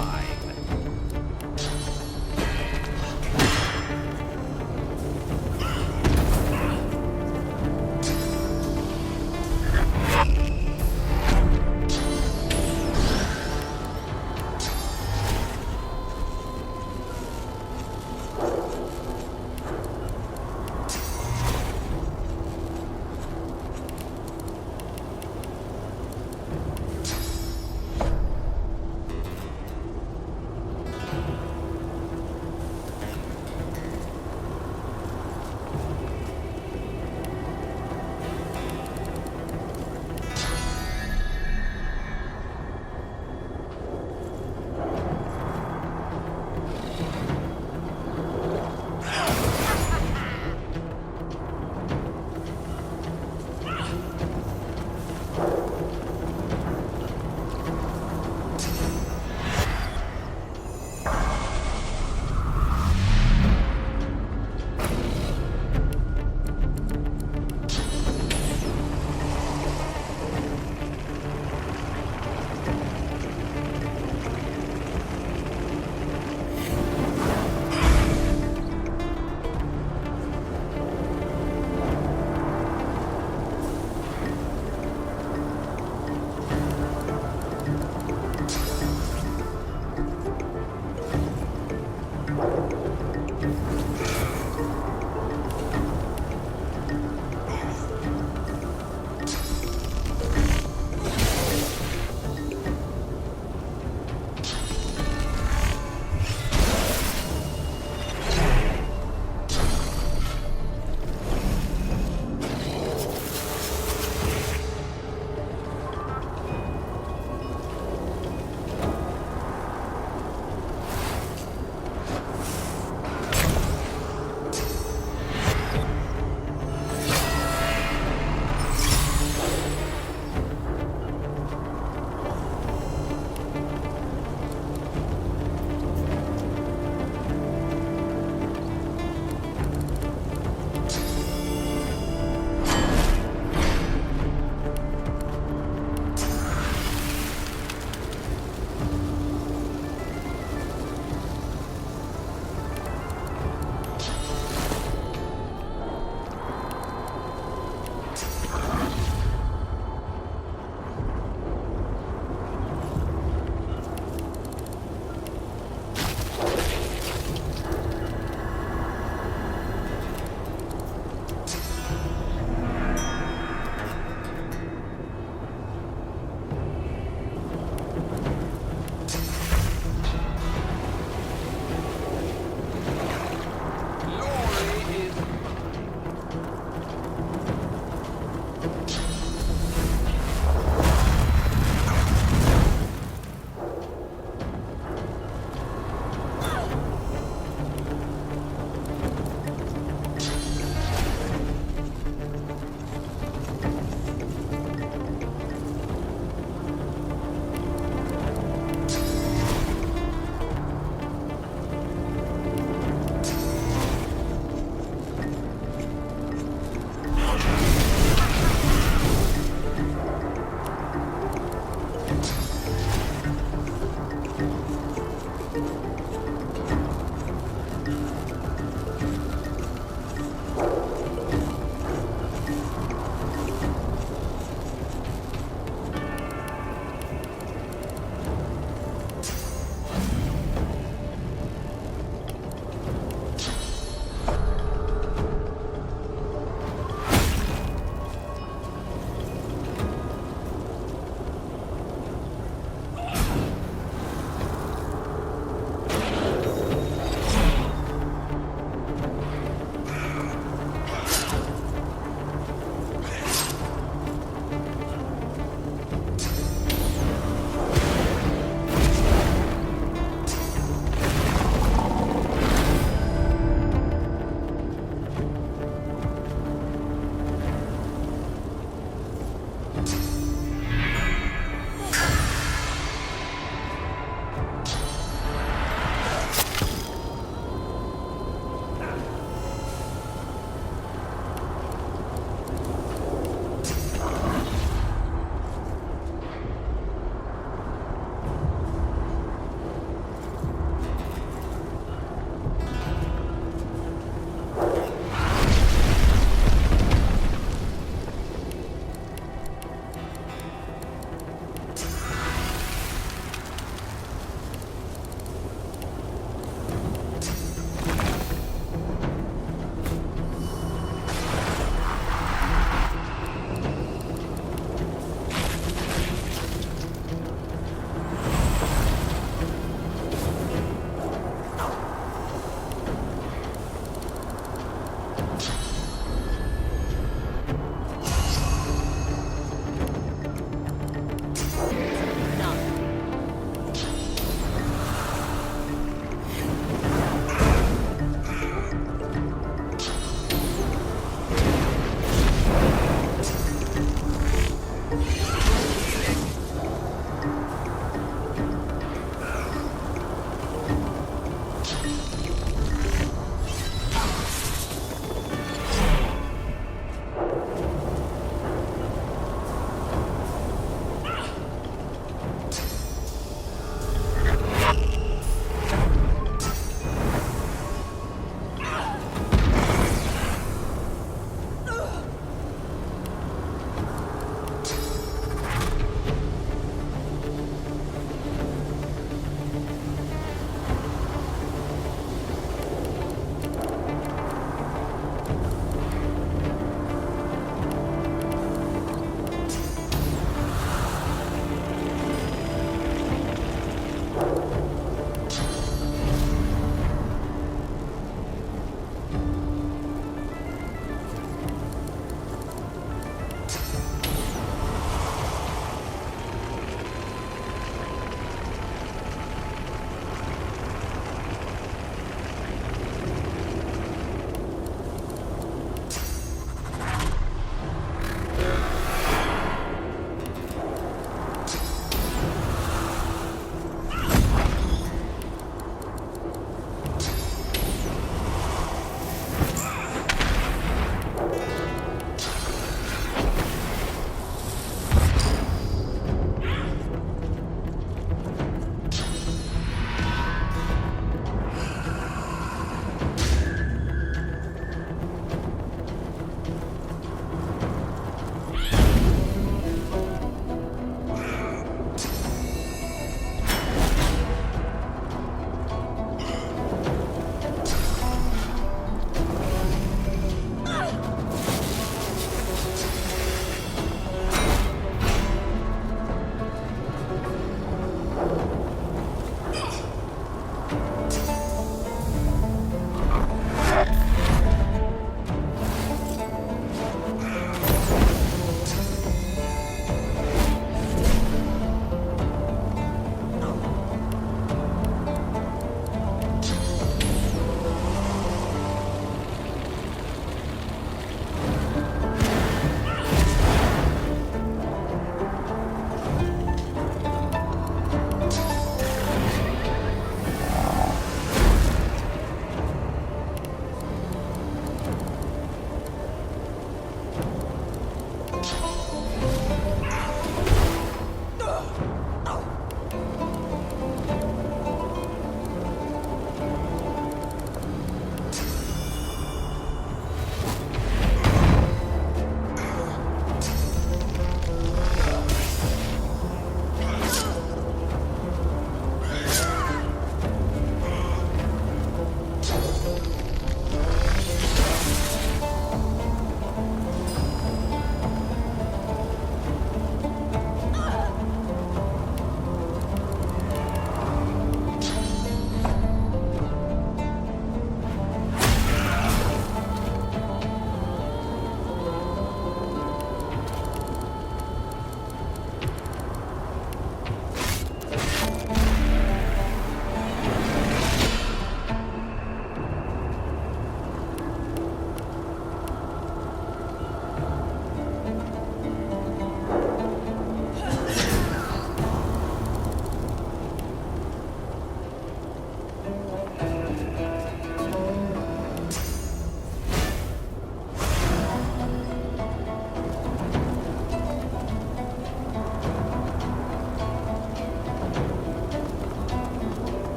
mine.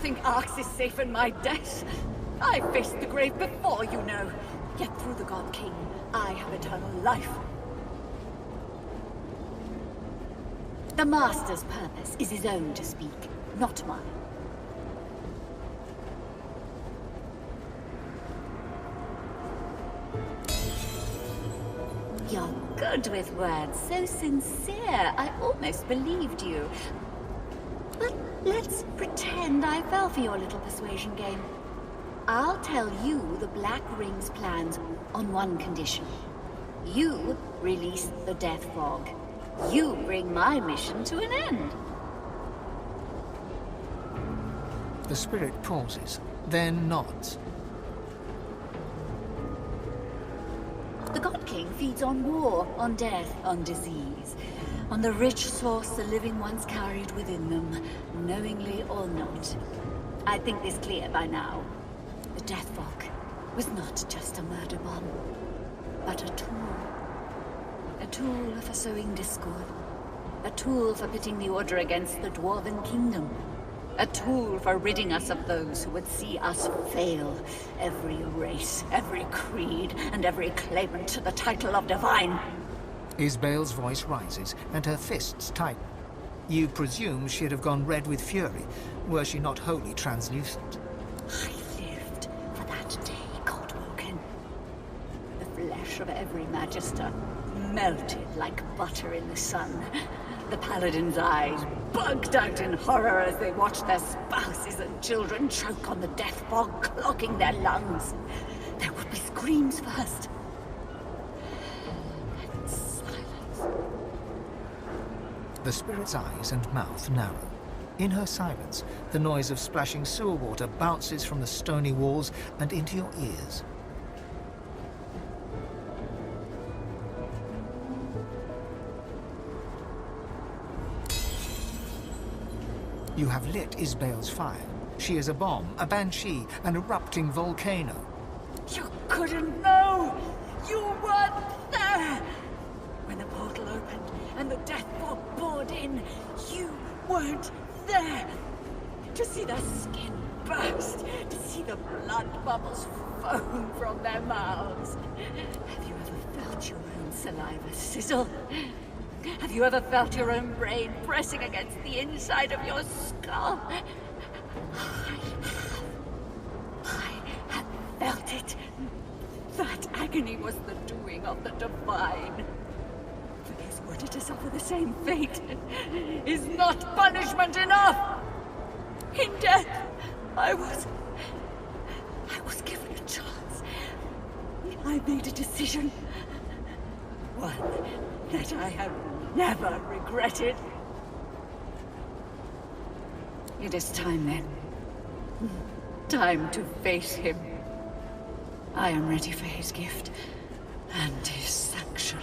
think Arx is safe in my death? I faced the grave before, you know. Yet through the God King, I have eternal life. The Master's purpose is his own to speak, not mine. You're good with words, so sincere. I almost believed you. But let's pretend I fell for your little persuasion game. I'll tell you the Black Ring's plans on one condition. You release the Death Fog. You bring my mission to an end. The spirit pauses, then nods. The God King feeds on war, on death, on disease. On the rich source the living ones carried within them, knowingly or not. I think this clear by now. The Death Fog was not just a murder bomb, but a tool. A tool for sowing discord. A tool for pitting the Order against the Dwarven Kingdom. A tool for ridding us of those who would see us fail. Every race, every creed, and every claimant to the title of Divine. Isbale's voice rises, and her fists tighten. You presume she'd have gone red with fury, were she not wholly translucent. I lived for that day, Godwoken. The flesh of every Magister melted like butter in the sun. The Paladins' eyes bugged out in horror as they watched their spouses and children choke on the death fog, clogging their lungs. There would be screams first. And silence. The spirit's eyes and mouth narrow. In her silence, the noise of splashing sewer water bounces from the stony walls and into your ears. You have lit Isbale's fire. She is a bomb, a banshee, an erupting volcano. You couldn't know! You weren't there! When the portal opened and the death fog poured in, you weren't there! To see their skin burst, to see the blood bubbles foam from their mouths. Have you ever felt your own saliva sizzle? Have you ever felt your own brain pressing against the inside of your skull? I have felt it. That agony was the doing of the Divine. For his order to suffer the same fate is not punishment enough. In death, I was given a chance. I made a decision. One that I have never regretted. It is time then. Time to face him. I am ready for his gift and his sanction.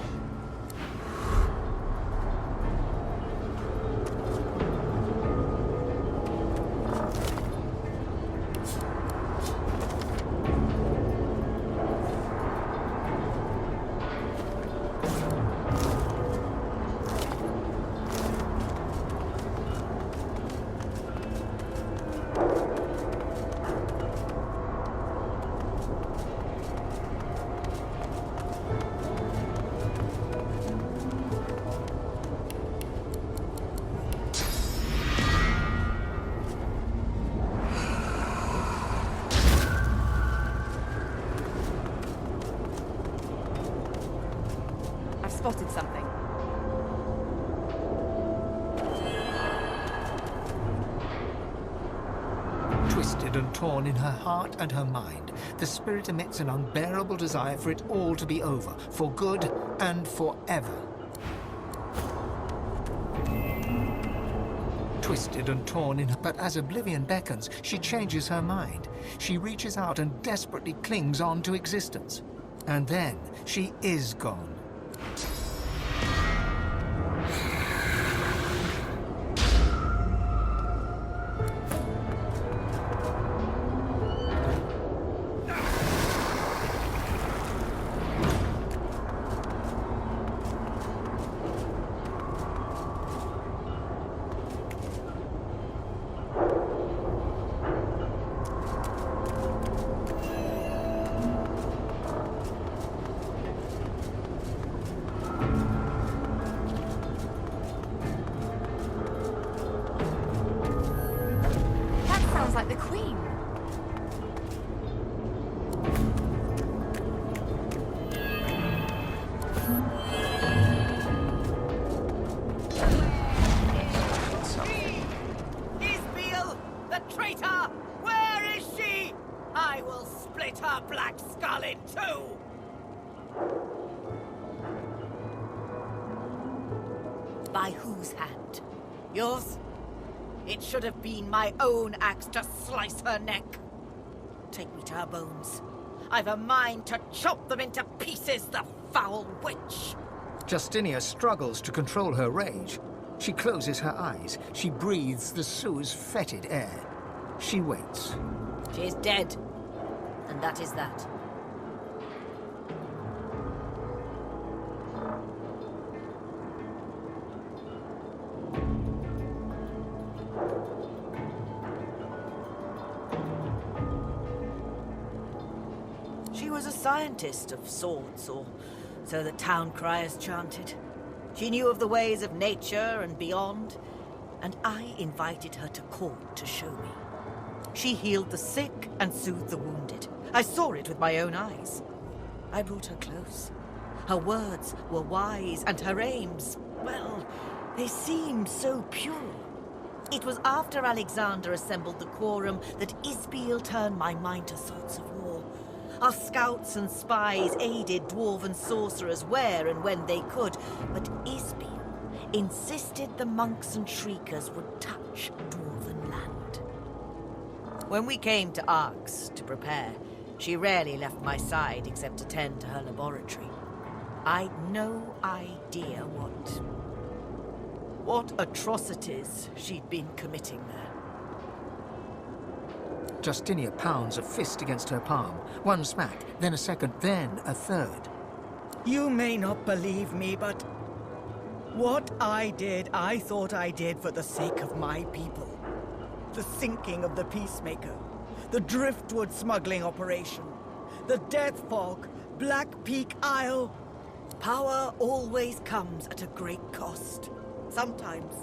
Spotted something. Twisted and torn in her heart and her mind, the spirit emits an unbearable desire for it all to be over, for good and forever. Twisted and torn in her, but as oblivion beckons, she changes her mind. She reaches out and desperately clings on to existence. And then she is gone. Sounds like the Queen. Isbiel, the traitor! Where is she? I will split her black skull in two! By whose hand? Yours? It should have been my own axe to slice her neck. Take me to her bones. I've a mind to chop them into pieces, the foul witch! Justinia struggles to control her rage. She closes her eyes. She breathes the Sue's fetid air. She waits. She is dead. And that is that. She was a scientist of sorts, or so the town criers chanted. She knew of the ways of nature and beyond, and I invited her to court to show me. She healed the sick and soothed the wounded. I saw it with my own eyes. I brought her close. Her words were wise, and her aims, well, they seemed so pure. It was after Alexander assembled the quorum that Isbiel turned my mind to thoughts of war. Our scouts and spies aided dwarven sorcerers where and when they could, but Isbiel insisted the monks and shriekers would touch dwarven land. When we came to Arx to prepare, she rarely left my side except to tend to her laboratory. I'd no idea what atrocities she'd been committing there. Justinia pounds a fist against her palm. One smack, then a second, then a third. You may not believe me, but what I did, I thought I did for the sake of my people. The sinking of the Peacemaker, the Driftwood smuggling operation, the Death Fog, Black Peak Isle. Power always comes at a great cost. Sometimes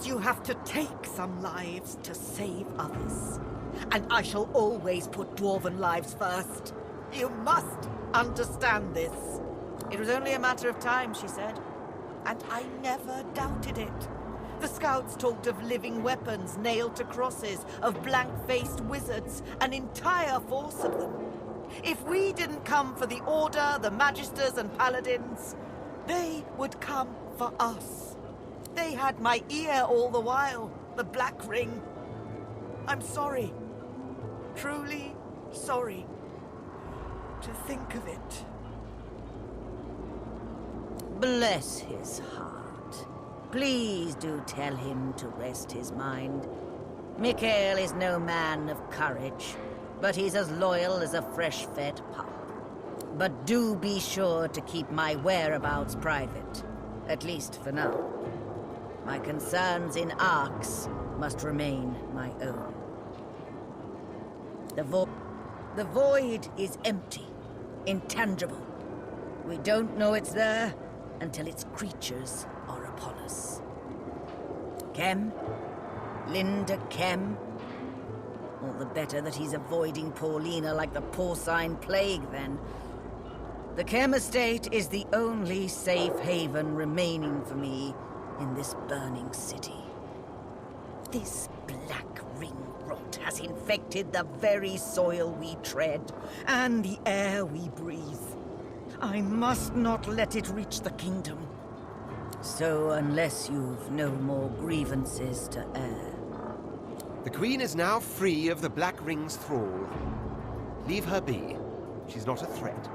you have to take some lives to save others. And I shall always put dwarven lives first. You must understand this. It was only a matter of time, she said. And I never doubted it. The scouts talked of living weapons nailed to crosses, of blank-faced wizards, an entire force of them. If we didn't come for the Order, the Magisters and Paladins, they would come for us. They had my ear all the while, the Black Ring. I'm sorry. Truly sorry. To think of it. Bless his heart. Please do tell him to rest his mind. Mikael is no man of courage, but he's as loyal as a fresh-fed pup. But do be sure to keep my whereabouts private, at least for now. My concerns in Arx must remain my own. The void is empty, intangible. We don't know it's there until its creatures are upon us. Kem? Linda Kem? All the better that he's avoiding Paulina like the porcine plague, then. The Kem estate is the only safe haven remaining for me in this burning city. This Black Ring rot has infected the very soil we tread and the air we breathe. I must not let it reach the kingdom. So unless you've no more grievances to air. The Queen is now free of the Black Ring's thrall. Leave her be. She's not a threat.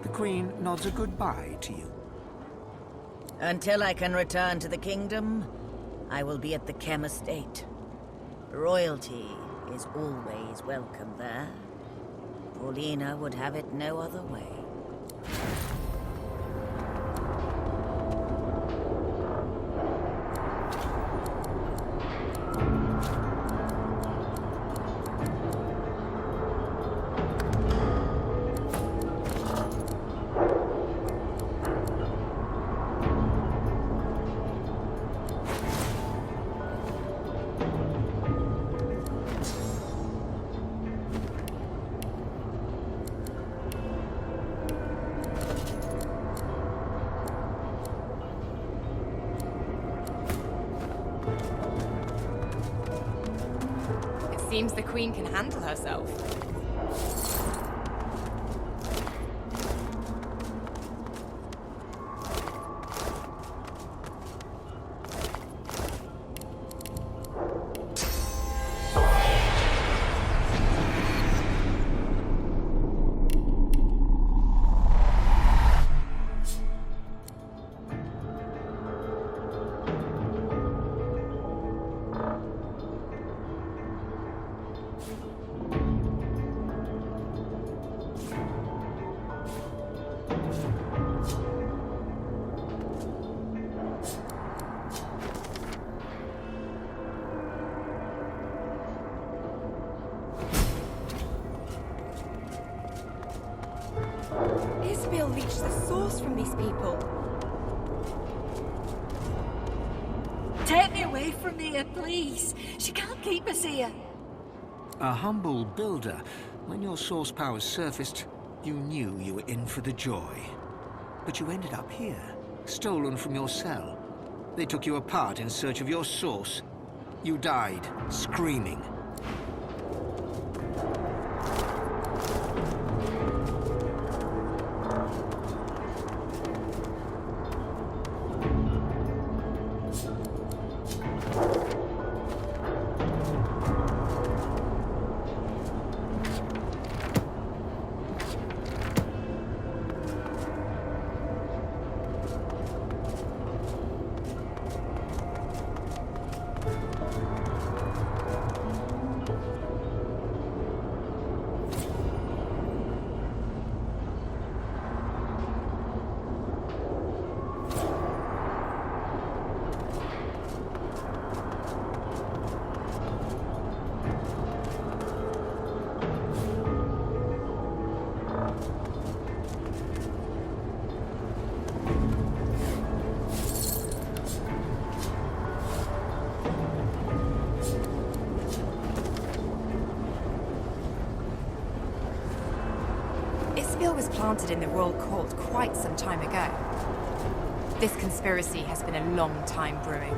The Queen nods a goodbye to you. Until I can return to the kingdom, I will be at the Kem estate. Royalty is always welcome there. Paulina would have it no other way. Seems the Queen can handle herself. Isbiel reached the source from these people. Take me away from here, please. She can't keep us here. A humble builder, when your source powers surfaced, you knew you were in for the joy. But you ended up here, stolen from your cell. They took you apart in search of your source. You died, screaming. Isbiel was planted in the royal court quite some time ago. This conspiracy has been a long time brewing.